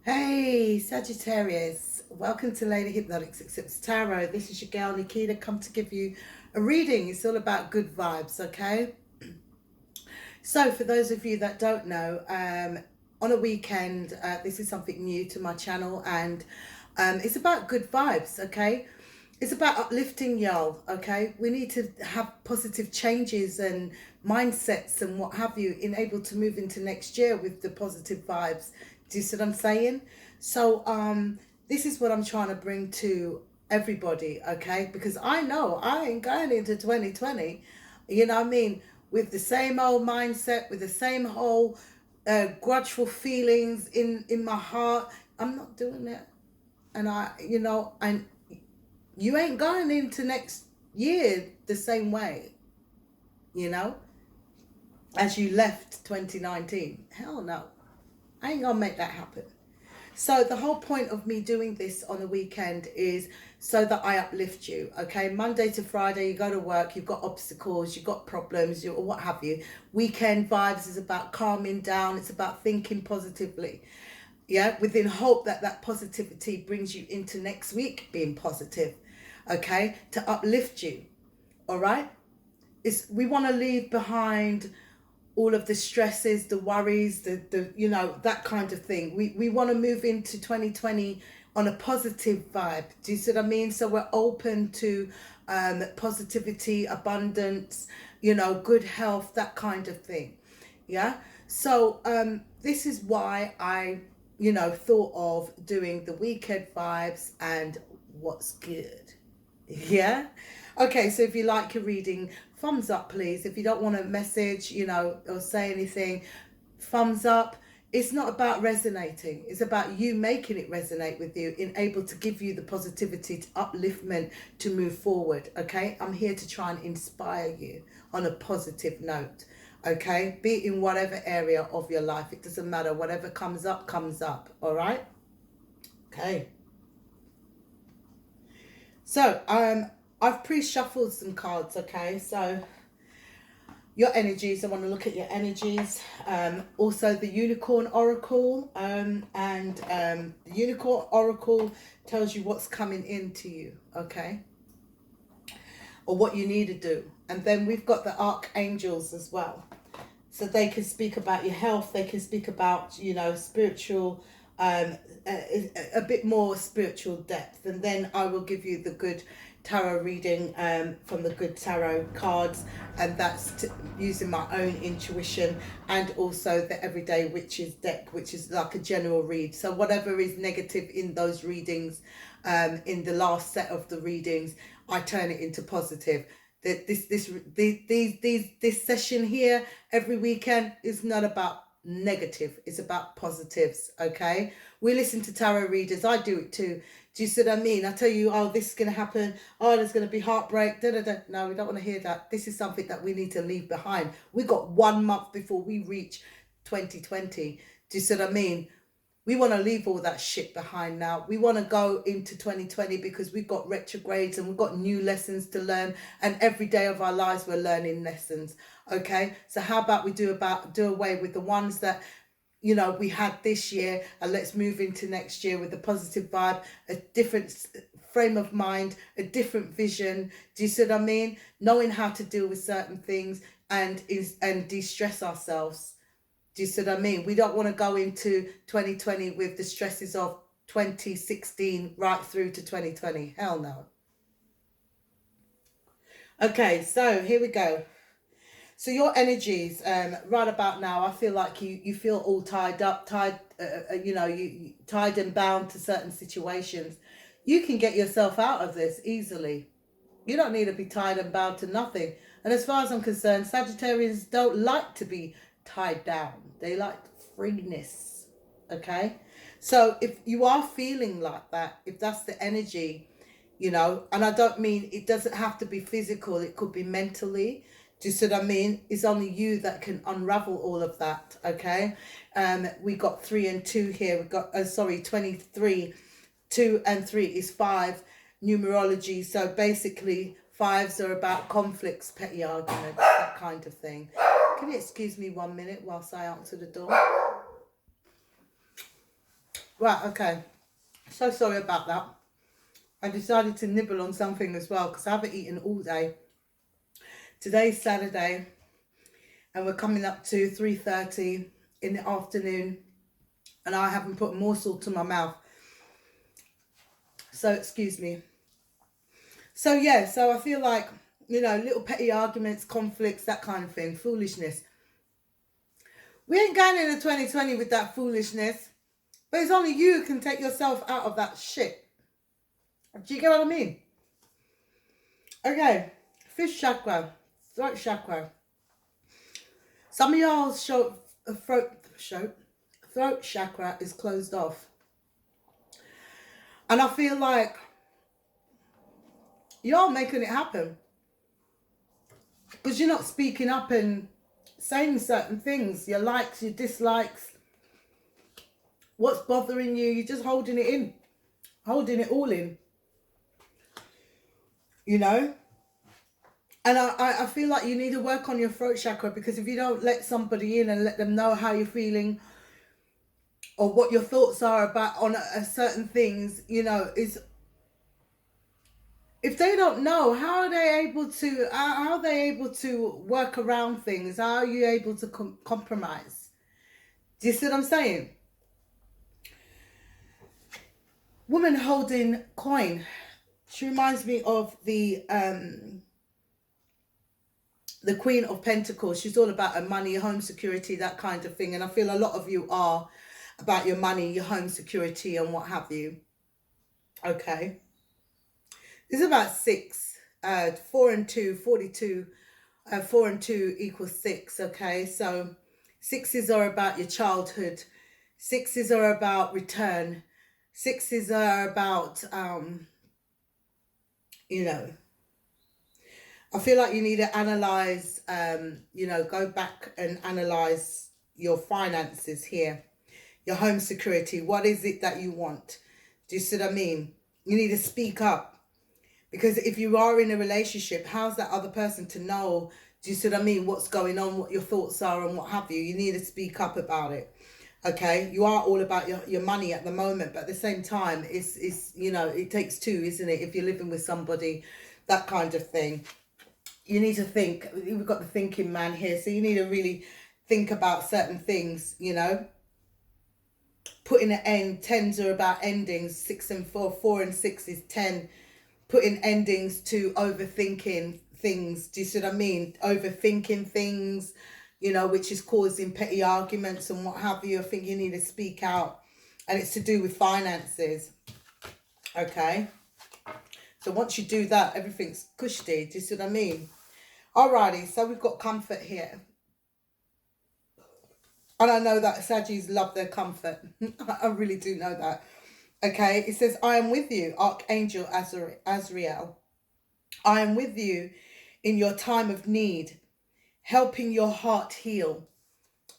Hey, Sagittarius. Welcome to Lady Hypnotic Success Tarot. This is your girl Nikita, come to give you a reading. It's all about good vibes, okay? So, for those of you that don't know, on a weekend, this is something new to my channel, and it's about good vibes, okay? It's about uplifting y'all, okay? We need to have positive changes and mindsets and what have you, in able to move into next year with the positive vibes. Do you see what I'm saying? So, this is what I'm trying to bring to everybody, okay? Because I know I ain't going into 2020, you know what I mean, with the same old mindset, with the same whole grudgeful feelings in my heart. I'm not doing it. And and you ain't going into next year the same way, you know, as you left 2019. Hell no. I ain't gonna make that happen. So the whole point of me doing this on the weekend is so that I uplift you. Okay, Monday to Friday, you go to work, you've got obstacles, you've got problems, or what have you. Weekend vibes is about calming down. It's about thinking positively. Yeah, within hope that that positivity brings you into next week being positive. Okay, to uplift you. All right. We want to leave behind all of the stresses, the worries, the that kind of thing. We want to move into 2020 on a positive vibe. Do you see what I mean? So we're open to positivity, abundance, good health, that kind of thing. Yeah. So this is why I, thought of doing the weekend vibes and what's good. Yeah. Okay, so if you like your reading, thumbs up, please. If you don't want to message, or say anything, thumbs up. It's not about resonating. It's about you making it resonate with you, in able to give you the positivity, to upliftment, to move forward. Okay, I'm here to try and inspire you on a positive note. Okay, be it in whatever area of your life. It doesn't matter. Whatever comes up, comes up. All right. Okay. So I've pre-shuffled some cards, okay? So your energies, I want to look at your energies. Also the Unicorn Oracle. The Unicorn Oracle tells you what's coming into you, okay? Or what you need to do. And then we've got the Archangels as well. So they can speak about your health, they can speak about, spiritual, a bit more spiritual depth. And then I will give you the good tarot reading from the good tarot cards, and that's using my own intuition, and also the everyday witches deck, which is like a general read. So whatever is negative in those readings, in the last set of the readings, I turn it into positive. That this session here every weekend is not about negative, it's about positives. Okay, we listen to tarot readers, I do it too. Do you see what I mean? I tell you, oh, this is going to happen, oh, there's going to be heartbreak, da, da, da. No, we don't want to hear that. This is something that we need to leave behind. We got 1 month before we reach 2020. Do you see what I mean? We want to leave all that shit behind now. We want to go into 2020 because we've got retrogrades and we've got new lessons to learn. And every day of our lives, we're learning lessons. Okay. So how about we do away with the ones that, we had this year, and let's move into next year with a positive vibe, a different frame of mind, a different vision. Do you see what I mean? Knowing how to deal with certain things and de-stress ourselves. Do you see what I mean? We don't want to go into 2020 with the stresses of 2016 right through to 2020. Hell no. Okay, so here we go. So your energies, right about now, I feel like you feel all tied up, you tied and bound to certain situations. You can get yourself out of this easily. You don't need to be tied and bound to nothing. And as far as I'm concerned, Sagittarians don't like to be tied down. They like freeness. Okay? So if you are feeling like that, if that's the energy, and I don't mean it doesn't have to be physical, it could be mentally. Do you see what I mean? It's only you that can unravel all of that. Okay? We got 3 and 2 here. We got 23. 2 and 3 is 5 numerology. So basically, 5s are about conflicts, petty arguments, that kind of thing. Can you excuse me 1 minute whilst I answer the door? Right, okay. So sorry about that. I decided to nibble on something as well because I haven't eaten all day. Today's Saturday and we're coming up to 3:30 in the afternoon and I haven't put a morsel to my mouth. So excuse me. So yeah, so I feel like, you know, little petty arguments, conflicts, that kind of thing, foolishness. We ain't going into 2020 with that foolishness, but it's only you who can take yourself out of that shit. Do you get what I mean? Okay, fifth chakra, throat chakra. Some of y'all's throat chakra is closed off. And I feel like you're making it happen. Because you're not speaking up and saying certain things, your likes, your dislikes, what's bothering you, you're just holding it in, holding it all in, you know? And I feel like you need to work on your throat chakra, because if you don't let somebody in and let them know how you're feeling or what your thoughts are about on a certain things, you know, is if they don't know, how are they able to work around things? How are you able to compromise? Do you see what I'm saying? Woman holding coin. She reminds me of the Queen of Pentacles. She's all about her money, home security, that kind of thing. And I feel a lot of you are about your money, your home security and what have you. Okay. This is about 6. 4 and 2, 42. 4 and 2 equals 6. Okay. So 6s are about your childhood. 6s are about return. 6s are about, you know, I feel like you need to analyze, you know, go back and analyze your finances here, your home security. What is it that you want? Do you see what I mean? You need to speak up, because if you are in a relationship, how's that other person to know? Do you see what I mean? What's going on, what your thoughts are and what have you. You need to speak up about it. Okay, you are all about your money at the moment, but at the same time, it's you know, it takes two, isn't it? If you're living with somebody, that kind of thing. You need to think. We've got the thinking man here, so you need to really think about certain things, you know. Putting an end. 10s are about endings. 6 and 4. 4 and 6 is 10. Putting endings to overthinking things. Do you see what I mean? Overthinking things, you know, which is causing petty arguments and what have you. I think you need to speak out. And it's to do with finances. Okay. So once you do that, everything's cushy. Do you see what I mean? Alrighty, so we've got comfort here. And I know that Saggies love their comfort. I really do know that. Okay, it says, I am with you, Archangel Azrael. I am with you in your time of need, helping your heart heal.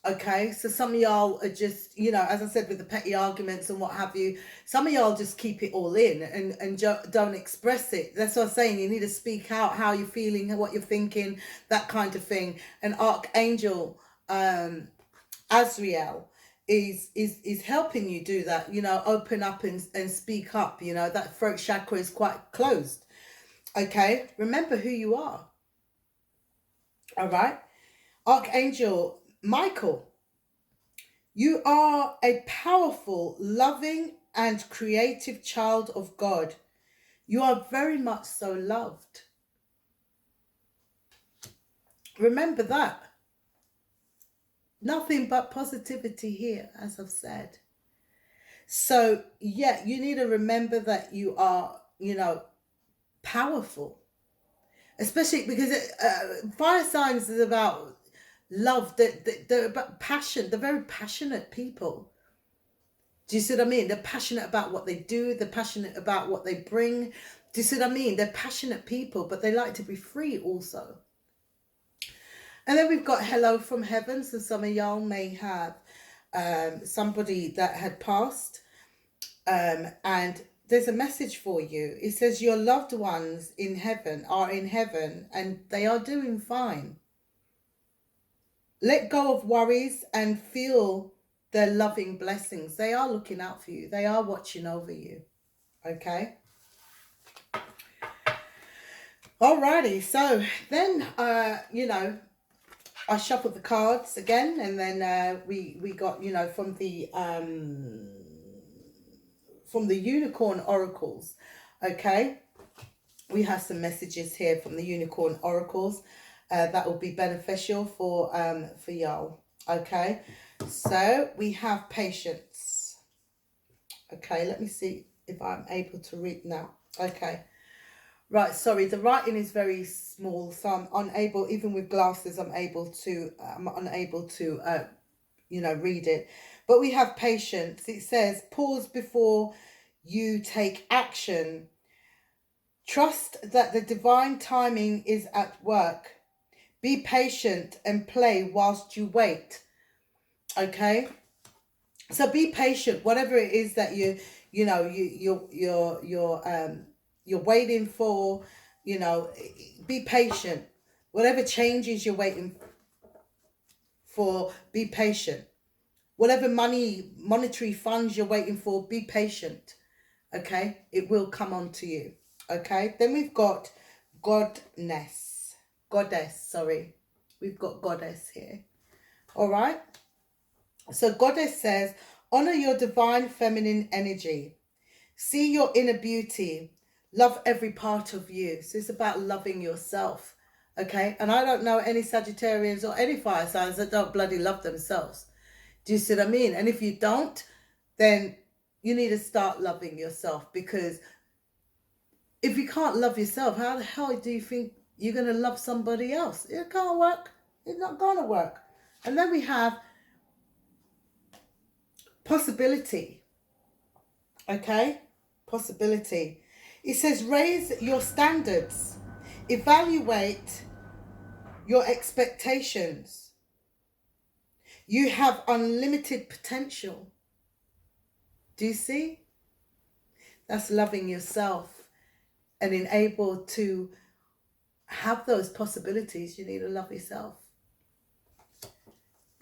Okay, so some of y'all are just, you know, as I said, with the petty arguments and what have you, some of y'all just keep it all in and don't express it. That's what I'm saying. You need to speak out how you're feeling, what you're thinking, that kind of thing. And Archangel Azrael is helping you do that, you know, open up and speak up. You know, that throat chakra is quite closed. Okay, remember who you are. All right, Archangel Michael, you are a powerful, loving, and creative child of God. You are very much so loved. Remember that. Nothing but positivity here, as I've said. So, yeah, you need to remember that you are, you know, powerful. Especially because fire signs is about love. They're about passion. They're very passionate people. Do you see what I mean? They're passionate about what they do. They're passionate about what they bring. Do you see what I mean? They're passionate people, but they like to be free also. And then we've got hello from heaven. So some of y'all may have somebody that had passed. And there's a message for you. It says your loved ones in heaven are in heaven and they are doing fine. Let go of worries and feel They're loving blessings. They are looking out for you. They are watching over you. Okay. Alrighty. So then, you know, I shuffled the cards again, and then we got, you know, from the unicorn oracles. Okay. We have some messages here from the unicorn oracles that will be beneficial for y'all. Okay. So we have patience. Okay, let me see if I'm able to read now. Okay. Right, sorry, the writing is very small, so I'm unable, even with glasses, I'm unable to, you know, read it. But we have patience. It says, pause before you take action. Trust that the divine timing is at work. Be patient and play whilst you wait. Okay? So be patient, whatever it is that you're waiting for, you know, be patient. Whatever changes you're waiting for, be patient. Whatever monetary funds you're waiting for, be patient. Okay? It will come on to you. Okay? Then we've got goddess, sorry. We've got goddess here. All right? So goddess says, honor your divine feminine energy. See your inner beauty. Love every part of you. So it's about loving yourself. Okay? And I don't know any Sagittarians or any fire signs that don't bloody love themselves. Do you see what I mean? And if you don't, then you need to start loving yourself, because if you can't love yourself, how the hell do you think you're going to love somebody else? It can't work. It's not going to work. And then we have possibility. Okay? Possibility. It says raise your standards. Evaluate your expectations. You have unlimited potential. Do you see? That's loving yourself and being able to have those possibilities. You need to love yourself.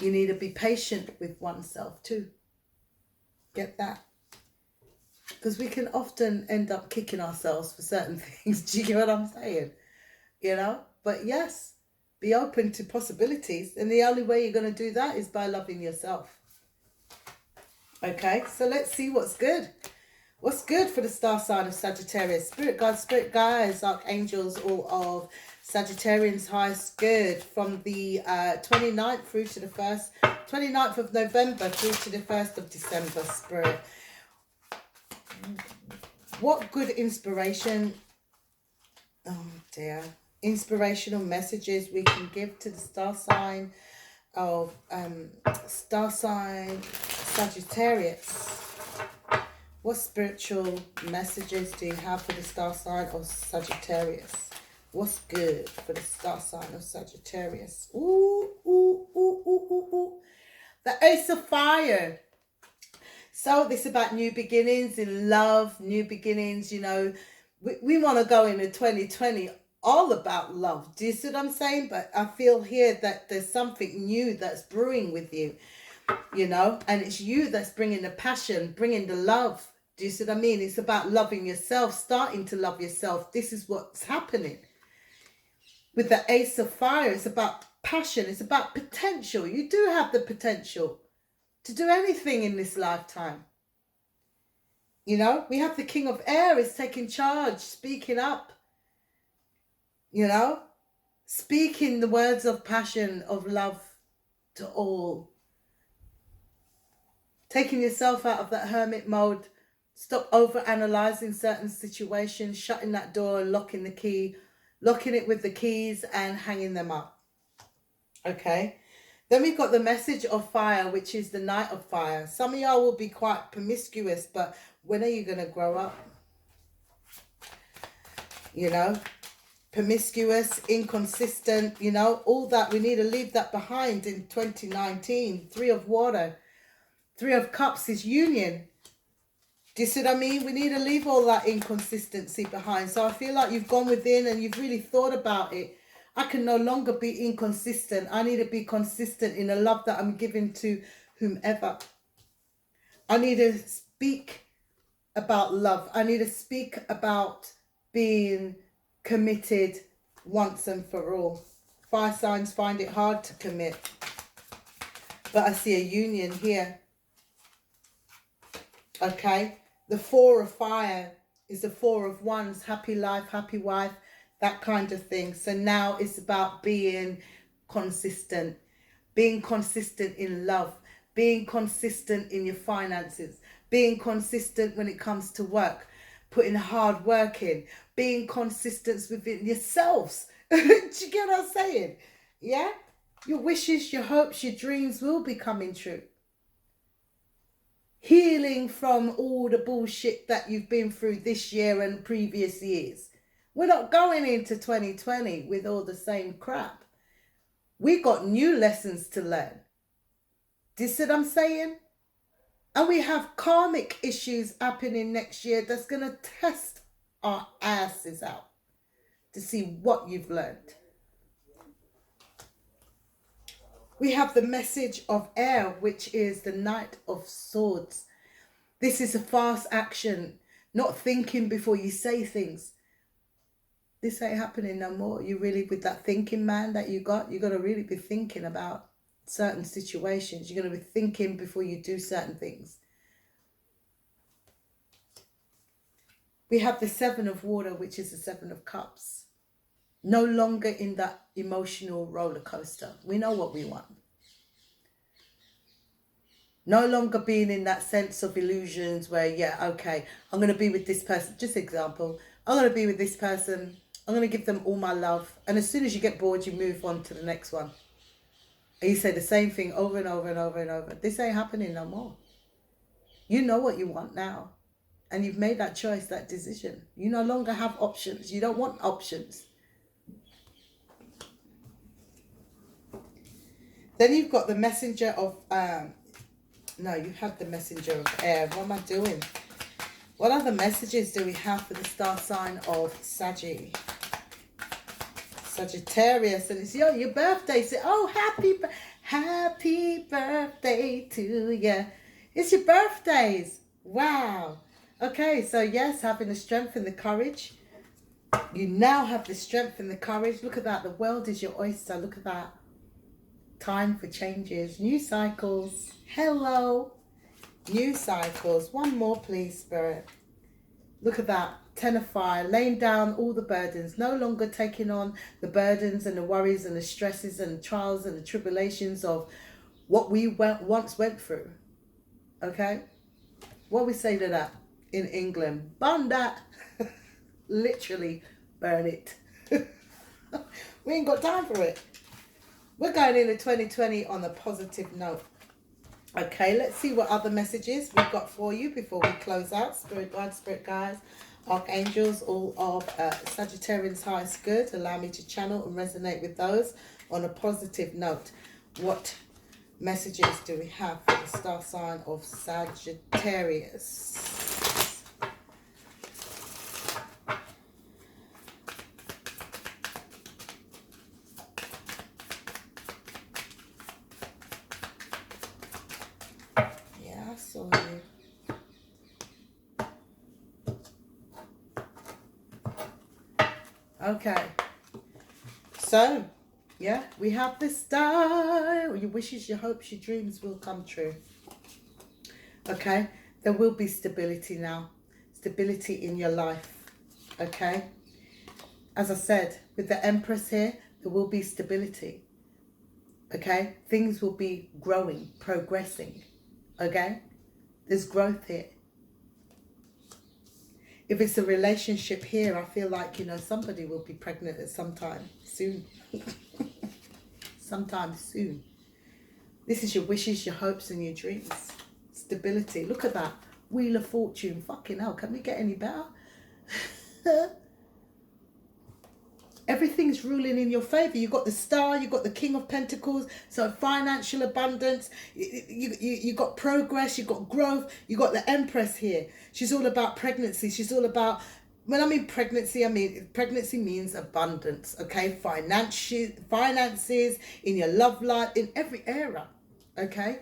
You need to be patient with oneself too. Get that? Because we can often end up kicking ourselves for certain things. Do you get what I'm saying? You know? But yes, be open to possibilities. And the only way you're going to do that is by loving yourself. Okay, so let's see what's good. What's good for the star sign of Sagittarius? Spirit guides, archangels, all of Sagittarians' highest good from the 29th through to the 29th of November through to the 1st of December, Spirit. What good inspiration, oh dear, inspirational messages we can give to the star sign of Sagittarius. What spiritual messages do you have for the star sign of Sagittarius? What's good for the star sign of Sagittarius? Ooh, ooh, ooh, ooh, ooh, ooh. The Ace of Fire. So this is about new beginnings in love, new beginnings, you know. We want to go into 2020 all about love. Do you see what I'm saying? But I feel here that there's something new that's brewing with you, you know. And it's you that's bringing the passion, bringing the love. Do you see what I mean? It's about loving yourself, starting to love yourself. This is what's happening. With the Ace of Fire, it's about passion. It's about potential. You do have the potential to do anything in this lifetime. You know, we have the King of Air is taking charge, speaking up. You know, speaking the words of passion, of love to all. Taking yourself out of that hermit mode. Stop over-analysing certain situations, shutting that door, locking the key, locking it with the keys and hanging them up. Okay. Then we've got the message of fire, which is the Knight of Fire. Some of y'all will be quite promiscuous, but when are you going to grow up? You know, promiscuous, inconsistent, you know, all that. We need to leave that behind in 2019. 3 of water. 3 of cups is union. Do you see what I mean? We need to leave all that inconsistency behind. So I feel like you've gone within and you've really thought about it. I can no longer be inconsistent. I need to be consistent in the love that I'm giving to whomever. I need to speak about love. I need to speak about being committed once and for all. Fire signs find it hard to commit. But I see a union here. Okay. The 4 of fire is the 4 of wands. Happy life, happy wife, that kind of thing. So now it's about being consistent. Being consistent in love. Being consistent in your finances. Being consistent when it comes to work. Putting hard work in. Being consistent within yourselves. Do you get what I'm saying? Yeah? Your wishes, your hopes, your dreams will be coming true. Healing from all the bullshit that you've been through this year and previous years. We're not going into 2020 with all the same crap. We got new lessons to learn. Do you see what I'm saying? And we have karmic issues happening next year that's going to test our asses out to see what you've learned. We have the message of air, which is the Knight of Swords. This is a fast action, not thinking before you say things. This ain't happening no more. You really, with that thinking man that you got to really be thinking about certain situations. You're going to be thinking before you do certain things. We have the 7 of water, which is the 7 of cups. No longer in that emotional roller coaster. We know what we want. No longer being in that sense of illusions where, yeah, okay, I'm going to be with this person. Just example, I'm going to be with this person. I'm going to give them all my love. And as soon as you get bored, you move on to the next one. And you say the same thing over and over and over and over. This ain't happening no more. You know what you want now. And you've made that choice, that decision. You no longer have options. You don't want options. Then you've got the messenger of... no, you have the messenger of air. What am I doing? What other messages do we have for the star sign of Sagittarius? And it's your birthday. So, oh, happy birthday to you. It's your birthdays. Wow. Okay, so yes, having the strength and the courage. You now have the strength and the courage. Look at that. The world is your oyster. Look at that. Time for changes. New cycles. Hello. New cycles. One more, please, Spirit. Look at that. 10 of fire. Laying down all the burdens. No longer taking on the burdens and the worries and the stresses and the trials and the tribulations of what we once went through. Okay? What we say to that in England? Burn that. Literally burn it. We ain't got time for it. We're going into 2020 on a positive note. Okay, let's see what other messages we've got for you before we close out. Spirit guides, spirit guides, archangels, all of Sagittarius highest good. Allow me to channel and resonate with those on a positive note. What messages do we have for the star sign of Sagittarius? Okay, so yeah, we have the star. Your wishes, your hopes, your dreams will come true. Okay, there will be stability now, stability in your life. Okay, as I said, with the Empress here, there will be stability. Okay, things will be growing, progressing. Okay, there's growth here. If it's a relationship here, I feel like, somebody will be pregnant at some time soon. Sometime soon. This is your wishes, your hopes, and your dreams. Stability. Look at that. Wheel of Fortune. Fucking hell. Can we get any better? Everything's ruling in your favor. You've got the star, you've got the King of Pentacles, so financial abundance, you got progress, you've got growth, you've got the Empress here. She's all about pregnancy. She's all about, when I mean pregnancy means abundance, okay? Finances, in your love life, in every era, okay?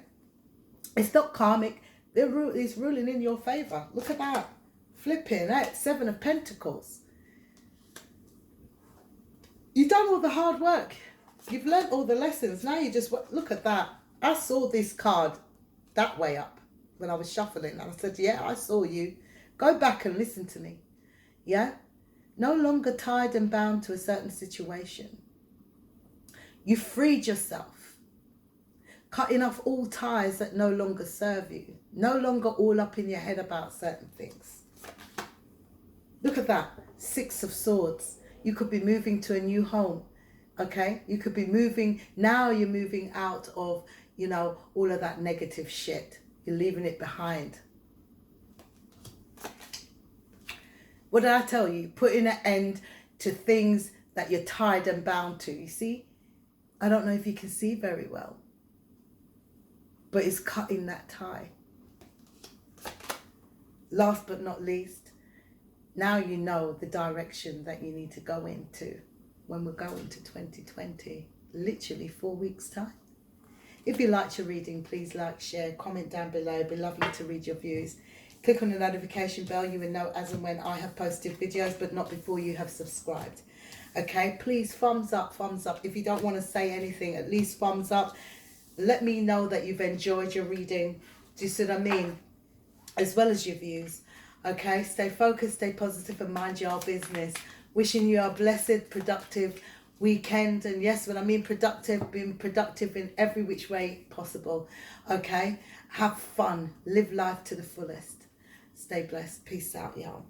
It's not karmic. He's ruling in your favour. Look at that. Flipping out. 7 of Pentacles. You've done all the hard work. You've learnt all the lessons. Now you just look at that. I saw this card that way up when I was shuffling. And I said, yeah, I saw you. Go back and listen to me. Yeah? No longer tied and bound to a certain situation. You freed yourself. Cutting off all ties that no longer serve you. No longer all up in your head about certain things. Look at that. 6 of Swords. You could be moving to a new home. Okay? You could be moving. Now you're moving out of, you know, all of that negative shit. You're leaving it behind. What did I tell you? Putting an end to things that you're tied and bound to. You see? I don't know if you can see very well. But it's cutting that tie. Last but not least, now you know the direction that you need to go into when we're going to 2020. Literally 4 weeks' time. If you liked your reading, please like, share, comment down below. It'd be lovely to read your views. Click on the notification bell. You will know as and when I have posted videos, but not before you have subscribed. Okay, please thumbs up, thumbs up. If you don't want to say anything, at least thumbs up. Let me know that you've enjoyed your reading. Do you see what I mean? As well as your views. Okay, stay focused, stay positive, and mind your business. Wishing you a blessed, productive weekend. And yes, when I mean productive, being productive in every which way possible. Okay, have fun. Live life to the fullest. Stay blessed. Peace out, y'all.